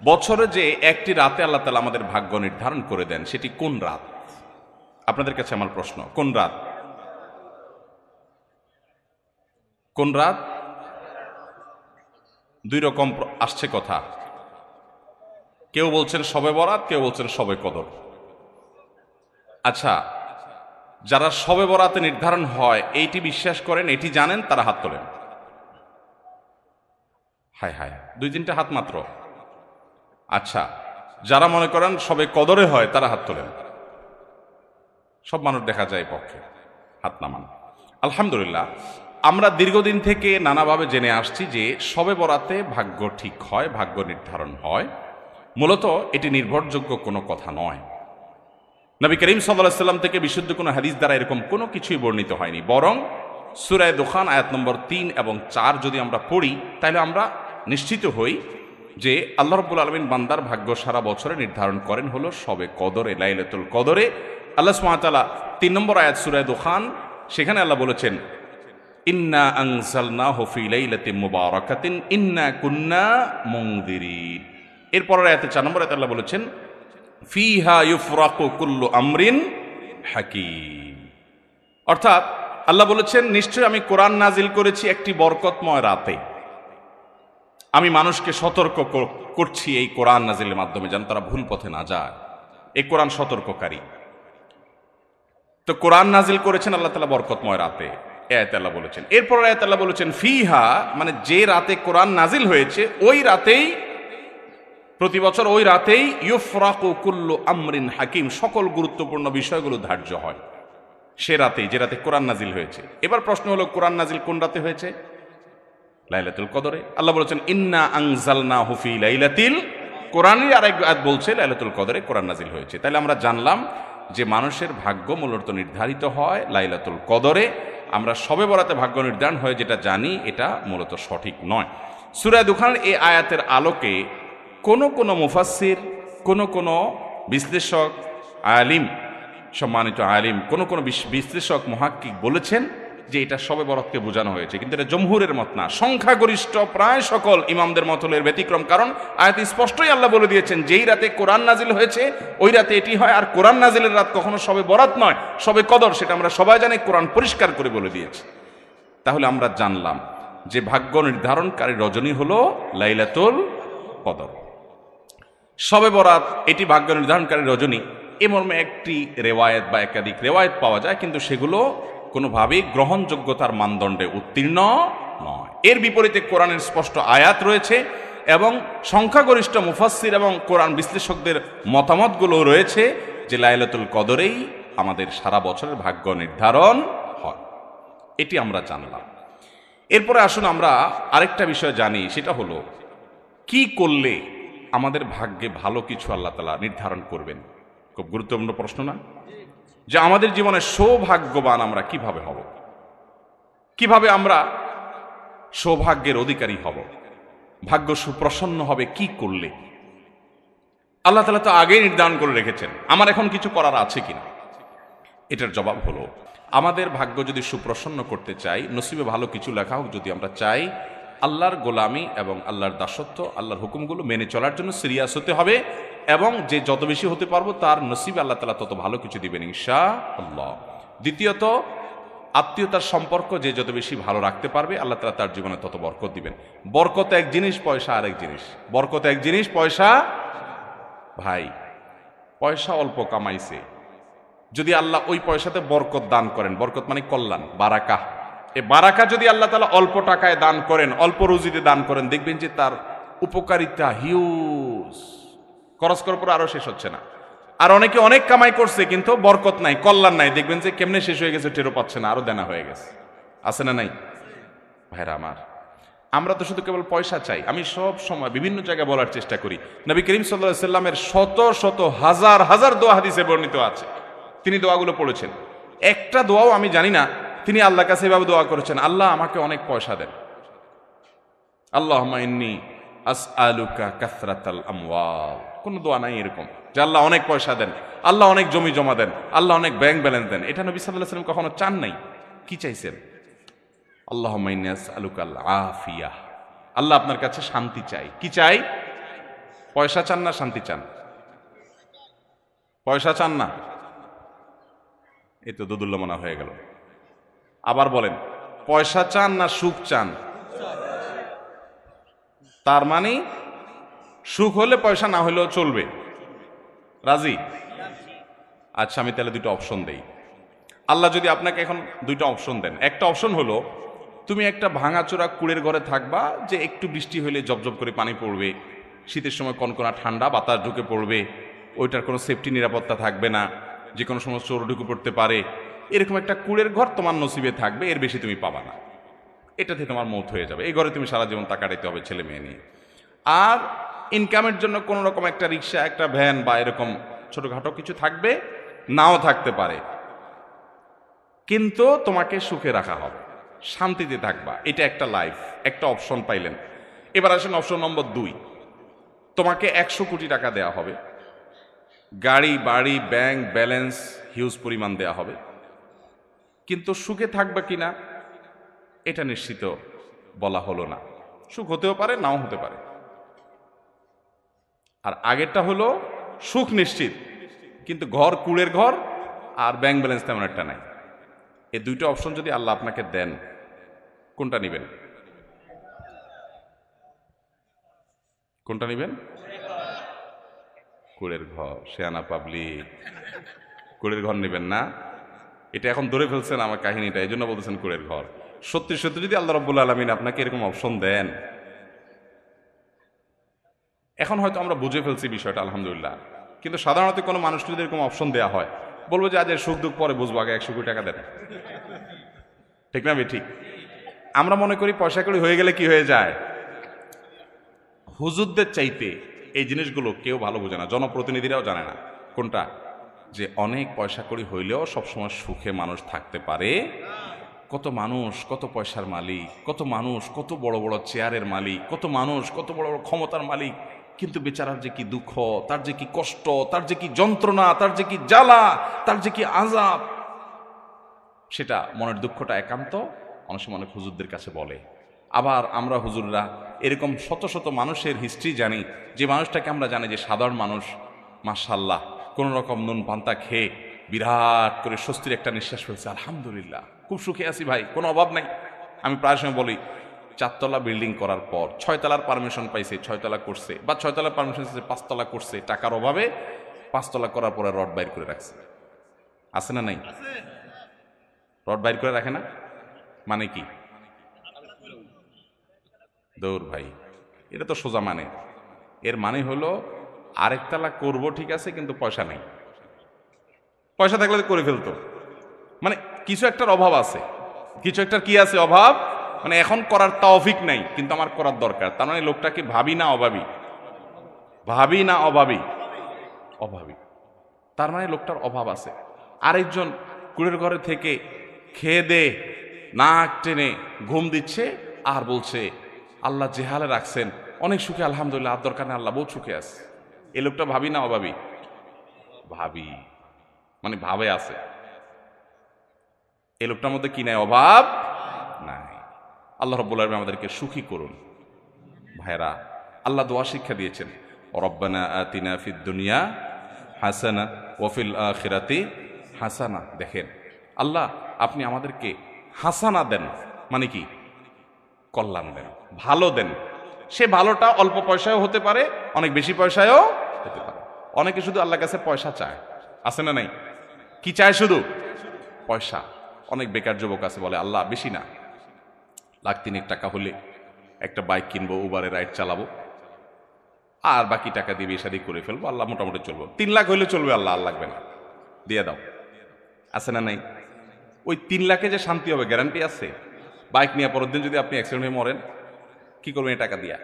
বছরে যে একটি রাতে আল্লাহ তাআলা আমাদের ভাগ্য নির্ধারণ করে দেন, সেটি কোন রাত? আপনাদের কাছে আমার প্রশ্ন, কোন রাত? কোন রাত? দুই রকম আসছে কথা। কেউ বলছেন শবে বরাত, কেউ বলছেন শবে কদর। আচ্ছা, যারা শবে বরাতে নির্ধারণ হয় এইটি বিশ্বাস করেন, এটি জানেন, তারা হাত তোলেন। হায় হায়, দুই তিনটা হাত মাত্র। আচ্ছা, যারা মনে করেন শবে কদরে হয় তারা হাত তোলেন। সব মানুষ দেখা যায় পক্ষে, হাত নামান। আলহামদুলিল্লাহ, আমরা দীর্ঘদিন থেকে নানাভাবে জেনে আসছি যে শবে বরাতে ভাগ্য ঠিক হয়, ভাগ্য নির্ধারণ হয়। মূলত এটি নির্ভরযোগ্য কোনো কথা নয়। নবী করিম সাল্লাল্লাহু আলাইহি ওয়াসাল্লাম থেকে বিশুদ্ধ কোনো হাদিস দ্বারা এরকম কোনো কিছুই বর্ণিত হয়নি। বরং সূরা দুখান আয়াত নম্বর 3 এবং 4 যদি আমরা পড়ি, তাহলে আমরা নিশ্চিত হই যে আল্লাহ রাব্বুল আলামিন বান্দার ভাগ্য সারা বছরে নির্ধারণ করেন হলো শবে কদরে, লাইলাতুল কদরে। আল্লাহ সুবহানাহু ওয়া তাআলা 3 নম্বর আয়াত সূরা দুখান, সেখানে আল্লাহ বলেছেন, ইন্না আনজালনাহু ফি লাইলাতিন মুবারাকাতিন ইন্না কুন্না মুনযিরিন। এরপরের আয়াতে 4 নম্বর আয়াতে আল্লাহ বলেছেন, ফিহা ইউফরাকু কুল্লু আমরিন হাকিম। অর্থাৎ আল্লাহ বলেছেন, নিশ্চয়ই আমি কোরআন নাজিল করেছি একটি বরকতময় রাতে। আমি মানুষকে সতর্ক করছি এই কোরআন নাজিলের মাধ্যমে, যেন তারা ভুল পথে না যায়। এই কোরআন সতর্ককারী। তো কোরআন নাজিল করেছেন আল্লাহ তাআলা বরকতময় রাতে, আয়াতে আল্লাহ বলেছেন। এরপর আয়াতে আল্লাহ বলেছেন, ফিহা, মানে যে রাতে কোরআন নাজিল হয়েছে ওই রাতেই, প্রতি বছর ওই রাতেই ইউফরাকু কুল্লু আমরিন হাকিম, সকল গুরুত্বপূর্ণ বিষয়গুলো ধার্য হয় সে রাতেই, যে রাতে কোরআন নাজিল হয়েছে। এবার প্রশ্ন হলো, কোরআন নাজিল কোন রাতে হয়েছে? লাইলাতুল কদরে। আল্লাহ বলেছেন, ইন্না আনজালনাহু ফি লাইলাতিল, কোরআনের আরেক আয়াত বলছে লাইলাতুল কদরে কোরআন নাজিল হয়েছে। তাহলে আমরা জানলাম যে মানুষের ভাগ্য মূলত নির্ধারিত হয় লাইলাতুল কদরে। আমরা শবে বরাতে ভাগ্য নির্ধারণ হয় যেটা জানি, এটা মূলত সঠিক নয়। সূরা দুখানের এই আয়াতের আলোকে কোন মুফাসসির, কোন বিশ্লেষক, আলিম, সম্মানিত আলিম, কোন বিশ্লেষক, মুহাক্কিক বলেছেন যে এটা শবে বরাতকে বোঝানো হয়েছে, কিন্তু এটা জমহুরের মত না। সংখ্যাগরিষ্ঠ প্রায় সকল ইমামদের মত হলো এর ব্যতিক্রম। কারণ আয়াতে স্পষ্টই আল্লাহ বলে দিয়েছেন, যেই রাতে কোরআন নাজিল হয়েছে ওই রাতে এটি হয়। আর কোরআন নাজিলের রাত কখনো শবে বরাত নয়, শবে কদর। সেটা আমরা সবাই জানি, কোরআন পরিষ্কার করে বলে দিয়েছে। তাহলে আমরা জানলাম যে ভাগ্য নির্ধারণকারী রজনী হলো লাইলাতুল কদর। শবে বরাত এটি ভাগ্য নির্ধারণকারী রজনী, এ মর্মে একটি রেওয়ায়েত বা একাধিক রেওয়ায়েত পাওয়া যায়, কিন্তু সেগুলো কোনোভাবেই গ্রহণযোগ্যতার মানদণ্ডে উত্তীর্ণ নয়। এর বিপরীতে কোরআনের স্পষ্ট আয়াত রয়েছে এবং সংখ্যাগরিষ্ঠ মুফাসসির এবং কোরআন বিশ্লেষকদের মতামতগুলো রয়েছে যে লাইলাতুল কদরেই আমাদের সারা বছরের ভাগ্য নির্ধারণ হয়। এটি আমরা জানলাম। এরপরে আসুন আমরা আরেকটা বিষয় জানি, সেটা হলো কি করলে আমাদের ভাগ্যে ভালো কিছু আল্লাহ তাআলা নির্ধারণ করবেন। খুব গুরুত্বপূর্ণ প্রশ্ন না? যে আমাদের জীবনে সৌভাগ্যবান আমরা কিভাবে হব, কিভাবে আমরা সৌভাগ্যের অধিকারী হব, ভাগ্য সুপ্রসন্ন হবে কি করলে? আল্লাহ তাআলা তো আগেই নির্ধারণ করে রেখেছেন, আমার এখন কিছু করার আছে কিনা। এটার জবাব হলো, আমাদের ভাগ্য যদি সুপ্রসন্ন করতে চাই, নসিবে ভালো কিছু লেখা হোক, যদি আমরা চাই আল্লাহর গোলামি এবং আল্লাহর দাসত্ব, আল্লাহর হুকুমগুলো মেনে চলার জন্য সিরিয়াস হতে হবে, এবং যে যত বেশি হতে পারবো তার নসিবে আল্লাহ তাআলা তত ভালো কিছু দিবেন ইনশাআল্লাহ। দ্বিতীয়ত, আত্মীয়তার সম্পর্ক যে যত বেশি ভালো রাখতে পারবে আল্লাহ তাআলা তার জীবনে তত বরকত দিবেন। বরকত এক জিনিস, পয়সা আরেক জিনিস। বরকত এক জিনিস, পয়সা, ভাই পয়সা অল্প কামাইছে, যদি আল্লাহ ওই পয়সাতে বরকত দান করেন, বরকত মানে কল্যাণ, বারাকা, এই বারাকা যদি আল্লাহ তাআলা অল্প টাকায় দান করেন, অল্প রুজিতে দান করেন, দেখবেন যে তার উপকারিতা হিউজ, খরচ করার পর আরো শেষ হচ্ছে না। আর অনেকে অনেক কামাই করছে কিন্তু বরকত নাই, কল্যাণ নাই, দেখবেন যে কেমনে শেষ হয়ে গেছে টেরও পাচ্ছে না, আরো দেনা হয়ে গেছে। আছে না নাই? ভাইরা আমার, আমরা তো শুধু কেবল পয়সা চাই। আমি সব সময় বিভিন্ন জায়গায় বলার চেষ্টা করি, নবী করিম সাল্লাল্লাহু আলাইহি সাল্লামের শত শত হাজার হাজার দোয়া হাদিসে বর্ণিত আছে, তিনি দোয়াগুলো পড়েছেন। একটা দোয়াও আমি জানি না তিনি আল্লাহর কাছে এভাবে দোয়া করেছেন, আল্লাহ আমাকে অনেক পয়সা দেন, আল্লাহুম্মা ইন্নী আসআলুকা কাসরাতাল আমওয়াল। কোন দোয়া নাই এরকম যে আল্লাহ অনেক পয়সা দেন, আল্লাহ অনেক জমি জমা দেন, আল্লাহ অনেক ব্যাংক ব্যালেন্স দেন। এটা নবী সাল্লাল্লাহু আলাইহি ওয়াসাল্লাম কখনো চান নাই। কি চাইছেন? আল্লাহুম্মা ইন্নী আসআলুকাল আফিয়া, আল্লাহ আপনার কাছে শান্তি চাই। কি চাই? পয়সা চান না শান্তি চান? পয়সা চান না? এই তো দুদুল্যমনা হয়ে গেল। আবার বলেন, পয়সা চান না সুখ চান? তার মানে সুখ হলে পয়সা না হলেও চলবে, রাজি? আচ্ছা, আমি তাহলে দুটো অপশন দেই। আল্লাহ যদি আপনাকে এখন দুইটা অপশন দেন, একটা অপশন হলো তুমি একটা ভাঙাচোরা কুড়ের ঘরে থাকবা, যে একটু বৃষ্টি হলে জবজব করে পানি পড়বে, শীতের সময় কনকনা ঠান্ডা বাতাস ঢুকে পড়বে, ওইটার কোনো সেফটি নিরাপত্তা থাকবে না, যে কোনো সময় চোর ঢুকে পড়তে পারে, এরকম একটা কুড়ের ঘর তোমার নসিবে থাকবে, এর বেশি তুমি পাবা না, এটাতে তোমার মৌত হয়ে যাবে, এই ঘরে তুমি সারা জীবন তা কাটাইতে হবে ছেলে মেয়ে নিয়ে। আর ইনকামের জন্য কোনো রকম একটা রিক্সা, একটা ভ্যান বা এরকম ছোটখাটো কিছু থাকবে, নাও থাকতে পারে, কিন্তু তোমাকে সুখে রাখা হবে, শান্তিতে থাকবা, এটা একটা লাইফ, একটা অপশন পাইলেন। এবার আসেন অপশন নম্বর 2, তোমাকে 100 কোটি টাকা দেয়া হবে, গাড়ি বাড়ি ব্যাংক ব্যালেন্স হিউজ পরিমাণ দেয়া হবে, কিন্তু সুখে থাকবা কিনা এটা নিশ্চিত বলা হলো না। সুখ হতেও পারে, নাও হতে পারে। আর আগেরটা হলো সুখ নিশ্চিত, কিন্তু ঘর কুড়ের ঘর আর ব্যাংক ব্যালেন্স তেমন একটা নাই। এই দুইটা অপশন যদি আল্লাহ আপনাকে দেন, কোনটা নিবেন? কোনটা নিবেন? কুড়ের ঘর। শেয়ানা পাবলিক, কুড়ের ঘর নিবেন না? এটা এখন ধরে ফেলছেন আমার কাহিনীটা, এই জন্য বলতেছেন কুড়ের ঘর। সত্যি সত্যি যদি আল্লাহ রাব্বুল আলামিন আপনাকে এরকম অপশন দেন, এখন হয়তো আমরা বুঝে ফেলছি বিষয়টা আলহামদুলিল্লাহ, কিন্তু সাধারণত কোনো মানুষকে যদি এরকম অপশন দেওয়া হয়, বলবো যে আজ সুখ দুঃখ পরে বুঝবো, আগে 100 কোটি টাকা দেন। ঠিক না? ঠিক। আমরা মনে করি পয়সা কড়ি হয়ে গেলে কি হয়ে যায়। হুজুরদের চাইতে এই জিনিসগুলো কেউ ভালো বোঝে না, জনপ্রতিনিধিরাও জানে না। কোনটা? যে অনেক পয়সা কড়ি হইলেও সবসময় সুখে মানুষ থাকতে পারে। কত মানুষ কত পয়সার মালিক, কত মানুষ কত বড় বড় চেয়ারের মালিক, কত মানুষ কত বড় বড় ক্ষমতার মালিক, কিন্তু বেচারার যে কি দুঃখ, তার যে কি কষ্ট, তার যে কি যন্ত্রণা, তার যে কি জ্বালা, তার যে কি আযাব, সেটা মনের দুঃখটা একান্ত অনেক সময় অনেক হুজুরদের কাছে বলে। আবার আমরা হুজুররা এরকম শত শত মানুষের হিস্ট্রি জানি, যে মানুষটাকে আমরা জানি যে সাধারণ মানুষ, মাশাআল্লাহ কোন রকম নুন পান্তা খেয়ে বিরাট করে স্বস্তির একটা নিঃশ্বাস ফেলছে, আলহামদুলিল্লাহ খুব সুখে আছি ভাই, কোনো অভাব নাই। আমি প্রায় সময় বলি, 4 তলা বিল্ডিং করার পর 6 তলার পারমিশন পাইছে, 6 তলা করছে, বা 6 তলার পারমিশন পাইছে 5 তলা করছে, টাকার অভাবে 5 তলা করার পরে রড বাইর করে রাখছে। আছে না নাই? রড বাইর করে রাখে না, মানে কি? দৌড় ভাই, এটা তো সোজা মানে। এর মানে হলো আরেকতলা করব ঠিক আছে, কিন্তু পয়সা নেই। পয়সা থাকলে করে ফেলতো, মানে কিছু একটার অভাব আছে, কিছু একটার কি আছে অভাব, মানে এখন করার তৌফিক নাই, কিন্তু আমার করার দরকার। তার মানে লোকটাকে ভাবি না অভাবী, ভাবি না অভাবী, অভাবী। তার মানে লোকটার অভাব আছে। আরেকজন কুড়ের ঘরে থেকে খেয়ে দে নাক টেনে ঘুম দিচ্ছে আর বলছে আল্লাহ যে হালে রাখছেন অনেক সুখে, আলহামদুলিল্লাহ, আর দরকার নেই, আল্লাহ বহুত সুখে আছে। এই লোকটা ভাবি না অভাবী? ভাবি, মানে ভাবে আছে। এই লোকটার মধ্যে কি নাই? অভাব নাই। আল্লাহ রাব্বুল আলামিন আমাদেরকে সুখী করুন। ভাইরা, আল্লাহ দোয়া শিক্ষা দিয়েছেন, রব্বানা আতিনা ফিদ দুনিয়া হাসানা ওয়া ফিল আখিরাতি হাসানা। দেখেন, আল্লাহ আপনি আমাদেরকে হাসানা দেন, মানে কি? কল্যাণ দেন, ভালো দেন। সে ভালোটা অল্প পয়সায়ও হতে পারে, অনেক বেশি পয়সায়ও হতে পারে। অনেকে শুধু আল্লাহর কাছে পয়সা চায়, আছে না নাই? কি চায়? শুধু পয়সা। অনেক বেকার যুবক আছে, বলে আল্লাহ বেশি না, 1,03,000 টাকা হলে একটা বাইক কিনবো, উবারে রাইড চালাবো, আর বাকি টাকা দিয়ে বিয়ে শাদী করে ফেলবো, আল্লাহ মোটামুটি চলবো। 3 লাখ হইলে চলবে, আল্লাহ আর লাগবে না, দিয়ে দাও। আছে না নাই? ওই 3 লাখে যে শান্তি হবে গ্যারান্টি আছে? বাইক নিয়ে পরের দিন যদি আপনি অ্যাক্সিডেন্ট হয়ে মরেন, কি করবেন এই টাকা দিয়া?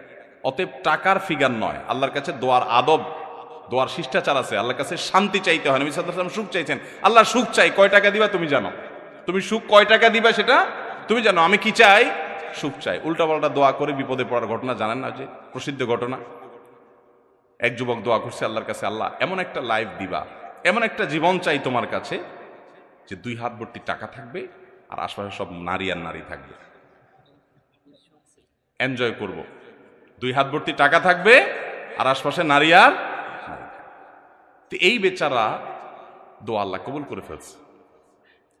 অতএব টাকার ফিগার নয়, আল্লাহর কাছে দোয়ার আদব, দোয়ার শিষ্টাচার আছে। আল্লাহর কাছে শান্তি চাইতে হয়। নবী সাল্লাল্লাহু আলাইহি ওয়াসাল্লাম সুখ চাইছেন, আল্লাহ সুখ চাই, কয় টাকা দিবা তুমি জানো, তুমি সুখ কয় টাকা দিবা সেটা তুমি জানো, আমি কি চাই? সুখ চাই। উল্টাপাল্টা দোয়া করে বিপদে পড়ার ঘটনা জানেন না? যে প্রসিদ্ধ ঘটনা, এক যুবক দোয়া করছে আল্লাহর কাছে, আল্লাহ এমন একটা লাইফ দিবা, এমন একটা জীবন চাই তোমার কাছে, যে 2 হাত ভর্তি টাকা থাকবে আর আশপাশে সব নারী আর নারী থাকবে, এনজয় করব। 2 হাত ভর্তি টাকা থাকবে, আর আশপাশে নারী আর তো এই বেচারা দোয়া আল্লাহ কবুল করে ফেলছে।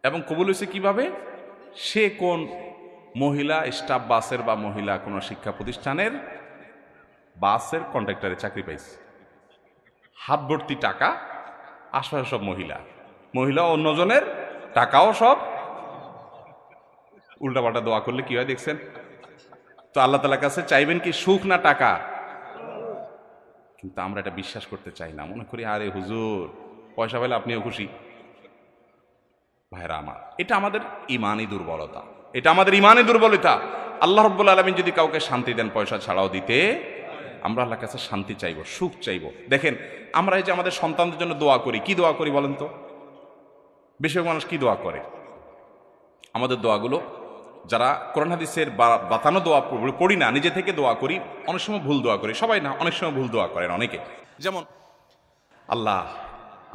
এবং কবুল হয়েছে কিভাবে? সে কোন মহিলা স্টাফ বাসের বা মহিলা কোনো শিক্ষা প্রতিষ্ঠানের বাসের কন্ট্রাক্টরে চাকরি পাইছে, হাত ভর্তি টাকা, আশপাশে সব মহিলা, মহিলা অন্যজনের টাকাও সব। উল্টাপাল্টা দোয়া করলে কি হয় দেখছেন তো? আল্লাহ তাআলার কাছে চাইবেন কি সুখ না টাকা? কিন্তু আমরা এটা বিশ্বাস করতে চাই না, মনে করি আরে হুজুর পয়সা পেলে আপনিও খুশি। ভাইরা আমার, এটা আমাদের ইমানি দুর্বলতা, এটা আমাদের ইমানি দুর্বলতা। আল্লাহ রাব্বুল আলামিন যদি কাউকে শান্তি দেন পয়সা ছাড়াও দিতে, আমরা আল্লাহর কাছে শান্তি চাইব, সুখ চাইব। দেখেন আমরা এই যে আমাদের সন্তানদের জন্য দোয়া করি, কি দোয়া করি বলেন তো? বেশিরভাগ মানুষ কি দোয়া করে? আমাদের দোয়াগুলো যারা কোরআন হাদিসের বাতানো দোয়া পড়ি না, নিজে থেকে দোয়া করি, অনেক সময় ভুল দোয়া করি, সবাই না, অনেক সময় ভুল দোয়া করেন অনেকে। যেমন আল্লাহ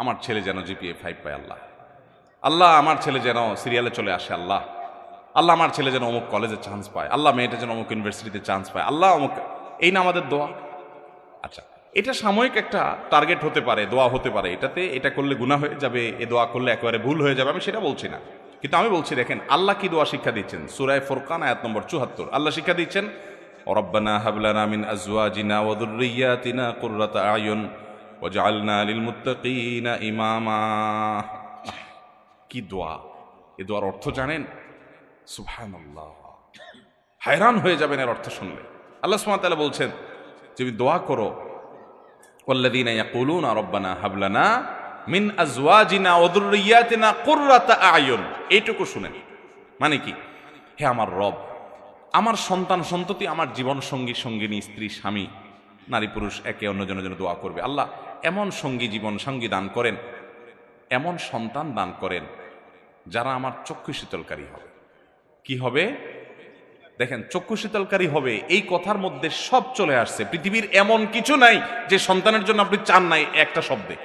আমার ছেলে যেন জিপিএ 5 পায়, আল্লাহ আল্লাহ আমার ছেলে যেন সিরিয়ালে চলে আসে, আল্লাহ আল্লাহ আমার ছেলে যেন অমুক কলেজে চান্স পায়, আল্লাহ মেয়েটা যেন অমুক ইউনিভার্সিটিতে চান্স পায়, আল্লাহ অমুক। এই না আমাদের দোয়া। আচ্ছা, এটা সাময়িক একটা টার্গেট হতে পারে, দোয়া হতে পারে, এটাতে এটা করলে গুনাহ হয়ে যাবে, এ দোয়া করলে একেবারে ভুল হয়ে যাবে, আমি সেটা বলছি না। কিন্তু আমি বলছি দেখেন আল্লাহ কি দোয়া শিক্ষা দিচ্ছেন। সূরা ফুরকান আয়াত নম্বর ৭৪ আল্লাহ শিক্ষা দিচ্ছেন, রব্বানা হাব লানা মিন আজওয়াজিনা ওয়া যুররিয়াতিনা কুররাতা আয়ুন ওয়াজআলনা লিল মুত্তাকিনা ইমামা। কি দোয়া! এই দোয়ার অর্থ জানেন? সুবহানাল্লাহ, হায়রান হয়ে যাবেন এর অর্থ শুনলে। আল্লাহ সুবহানাহু ওয়া তাআলা বলছেন তুমি দোয়া করো, ওয়াল্লাযীনা ইয়াকুলুনা রব্বানা হাব লানা মিন আজওয়াজিনা ওয়া যুররিয়াতিনা কুররাতা আয়ুন। এইটুকু শুনেন, মানে কি? হে আমার রব, আমার সন্তান সন্ততি, আমার জীবন সঙ্গী সঙ্গিনী, স্ত্রী স্বামী, নারী পুরুষ একে অন্যজনের জন্য দোয়া করবে, আল্লাহ এমন সঙ্গী জীবন সঙ্গী দান করেন, এমন সন্তান দান করেন যারা আমার চক্ষু শীতলকারী হবে। কি হবে? দেখেন, চক্ষু শীতলকারী হবে, এই কথার মধ্যে সব চলে আসছে। পৃথিবীর এমন কিছু নাই যে সন্তানের জন্য আপনি চান নাই একটা শব্দে।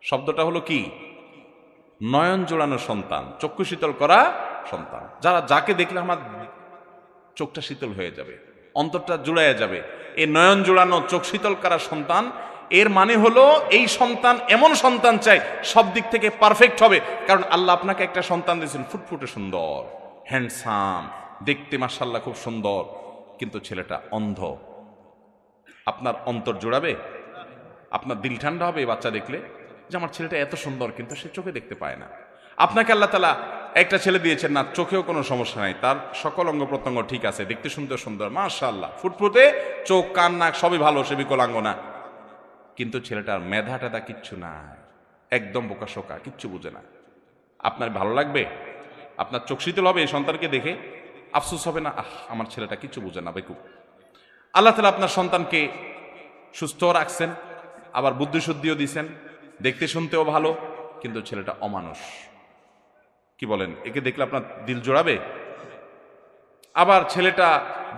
শব্দটা হলো কি? নয়ন জোড়ানো সন্তান, চক্ষু শীতল করা সন্তান, যারা যাকে দেখলে আমার চোখটা শীতল হয়ে যাবে, অন্তরটা জুড়াইয়া যাবে। এই নয়ন জোড়ানো চোখ শীতল করা সন্তান, এর মানে হলো এই সন্তান এমন সন্তান চাই সব দিক থেকে পারফেক্ট হবে। কারণ আল্লাহ আপনাকে একটা সন্তান দিয়েছেন ফুটফুটে সুন্দর, হ্যান্ডসাম, দেখতে মাশাআল্লাহ খুব সুন্দর, কিন্তু ছেলেটা অন্ধ। আপনার অন্তর জোড়াবে? আপনার দিল ঠান্ডা হবে বাচ্চা দেখলে যে আমার ছেলেটা এত সুন্দর কিন্তু সে চোখে দেখতে পায় না। আপনাকে আল্লাহ তাআলা একটা ছেলে দিয়েছেন না, চোখেও কোনো সমস্যা নাই, তার সকল অঙ্গ প্রত্যঙ্গ ঠিক আছে, দেখতে শুনতে সুন্দর, মাশাআল্লাহ, ফুটফুটে, চোখ কান নাক সবই ভালো, সে বিকলাঙ্গ না, কিন্তু ছেলেটার মেধা টেধা কিচ্ছু নাই, একদম বোকাশোকা, কিচ্ছু বুঝে না। আপনার ভালো লাগবে? আপনার চোখ শীতল হবে এই সন্তানকে দেখে? আফসোস হবে না, আমার ছেলেটা কিচ্ছু বুঝে না, বেকুব। আল্লাহ তাআলা আপনার সন্তানকে সুস্থ রাখছেন, আবার বুদ্ধিশুদ্ধিও দিছেন, দেখতে শুনতেও ভালো, কিন্তু ছেলেটা অমানুষ। কি বলেন? একে দেখলে আপনার দিল জোড়াবে? আবার ছেলেটা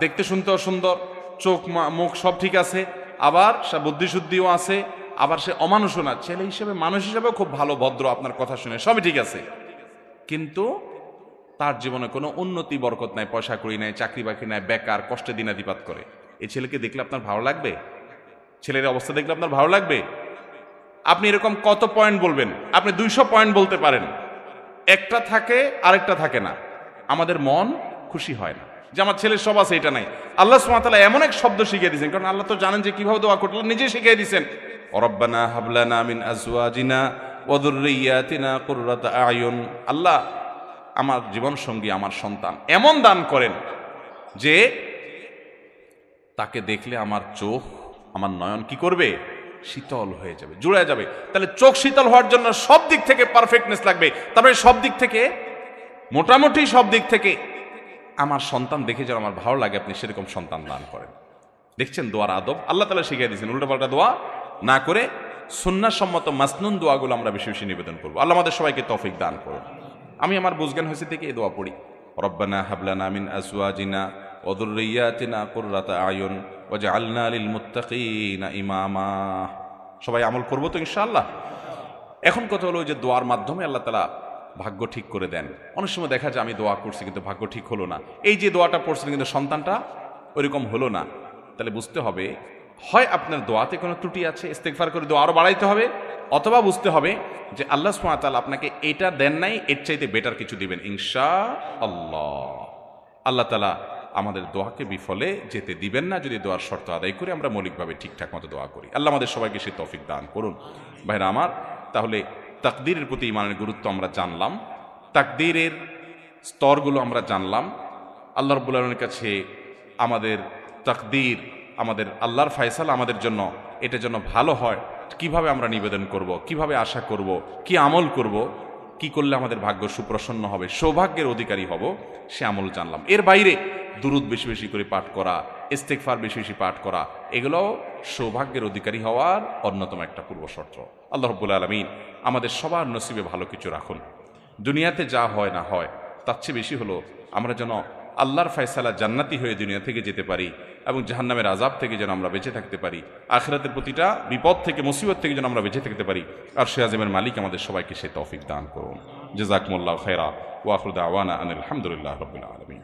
দেখতে শুনতেও সুন্দর, চোখ মুখ সব ঠিক আছে, আবার সে বুদ্ধিশুদ্ধিও আছে, আবার সে অমানুষও না, ছেলে হিসেবে মানুষ হিসেবেও খুব ভালো, ভদ্র, আপনার কথা শুনে সবই ঠিক আছে, কিন্তু তার জীবনে কোনো উন্নতি বরকত নাই, পয়সা করি নাই, চাকরি বাকরি নাই, বেকার, কষ্টে দিনাতিপাত করে। এই ছেলেকে দেখলে আপনার ভালো লাগবে? ছেলের অবস্থা দেখলে আপনার ভালো লাগবে? আপনি এরকম কত পয়েন্ট বলবেন? আপনি 200 পয়েন্ট বলতে পারেন, একটা থাকে আরেকটা থাকে না। আমাদের মন খুশি হয় না যে আমার ছেলের সব আছে, এটা নাই। আল্লাহ সুবহানাহু ওয়া তাআলা এমন এক শব্দ শিখিয়ে দিয়েছেন, কারণ আল্লাহ তো জানেন যে কিভাবে দোয়া করতে, নিজে শিখিয়ে দিয়েছেন, রব্বানা হাব লানা মিন আজওয়াজিনা ওয়া যুররিয়াতিনা কুররাতা আয়ুন। আল্লাহ আমার জীবন সঙ্গী, আমার সন্তান এমন দান করেন যে তাকে দেখলে আমার চোখ, আমার নয়ন কি করবে? শীতল হয়ে যাবে, জুড়ে যাবে। তাহলে চোখ শীতল হওয়ার জন্য সব দিক থেকে পারফেক্টনেস লাগবে। তারপরে সব দিক থেকে, মোটামুটি সব দিক থেকে আমার সন্তান দেখে যেন আমার ভালো লাগে, আপনি সেরকম সন্তান দান করেন। দেখছেন দোয়ার আদব আল্লাহ তাআলা শিখিয়ে দিয়েছেন। উল্টাপাল্টা দোয়া না করে সুন্নাহ সম্মত মাসনুন দোয়াগুলো আমরা বেশি বেশি নিবেদন করবো। আল্লাহ আমাদের সবাইকে তৌফিক দান করুন। আমি আমার বুঝজ্ঞান হয়েছে থেকে এই দোয়া পড়ি, রব্বানা হাব লানা মিন আজওয়াজিনা ওয়া যুররিয়াতিনা কুররাতা আয়ুন ওয়াজআলনা লিল মুত্তাকিনা ইমামা। সবাই আমল করবো তো ইনশাআল্লাহ। এখন কথা হলো যে দোয়ার মাধ্যমে আল্লাহ তাআলা ভাগ্য ঠিক করে দেন। অনেক সময় দেখা যায় আমি দোয়া করছি কিন্তু ভাগ্য ঠিক হলো না, এই যে দোয়াটা পড়ছিলেন কিন্তু সন্তানটা ওইরকম হলো না, তাহলে বুঝতে হবে হয় আপনার দোয়াতে কোনো ত্রুটি আছে, ইস্তেগফার করে দোয়া আরও বাড়াইতে হবে, অথবা বুঝতে হবে যে আল্লাহ সুবহানাহু ওয়া তাআলা আপনাকে এটা দেন নাই, এর চাইতে বেটার কিছু দিবেন ইনশাআল্লাহ। আল্লাহ তাআলা আমাদের দোয়াকে বিফলে যেতে দিবেন না যদি দোয়ার শর্ত আদায় করে আমরা মৌলিকভাবে ঠিকঠাক মতো দোয়া করি। আল্লাহ আমাদের সবাইকে সে তৌফিক দান করুন। ভাইরা আমার, তাহলে তাকদীরের প্রতি ঈমানের গুরুত্ব আমরা জানলাম, তাকদীরের স্তরগুলো আমরা জানলাম। আল্লাহ রাব্বুল আলামিনের কাছে আমাদের তাকদীর, আমাদের আল্লাহর ফয়সালা আমাদের জন্য, এটা যেন ভালো হয়, কিভাবে আমরা নিবেদন করব, কিভাবে আশা করব, কি আমল করব, কি করলে আমাদের ভাগ্য সুপ্রসন্ন হবে, সৌভাগ্যের অধিকারী হব, সে আমল জানলাম। এর বাইরে দুরুদ বেশি বেশি করে পাঠ করা, ইস্তেগফার বেশি বেশি পাঠ করা, এগুলো সৌভাগ্যের অধিকারী হওয়ার অন্যতম একটা পূর্ব শর্ত। আল্লাহ রাব্বুল আলামিন আমাদের সবার নসিবে ভালো কিছু রাখুন। দুনিয়াতে যা হয় না হয় তার চেয়ে বেশি হলো আমরা যেন আল্লাহর ফয়সালা জান্নাতি হয়ে দুনিয়া থেকে যেতে পারি এবং জাহান্নামের আযাব থেকে যেন আমরা বেঁচে থাকতে পারি, আখিরাতের প্রতিটা বিপদ থেকে, মুসিবত থেকে যেন আমরা বেঁচে থাকতে পারি। আর সে আযমের মালিক আমাদের সবাইকে সে তৌফিক দান করুন। জাযাকুমুল্লাহু খায়রা ওয়া আখিরু দাওয়ানা আনিল হামদুলিল্লাহি রাব্বিল আলামিন।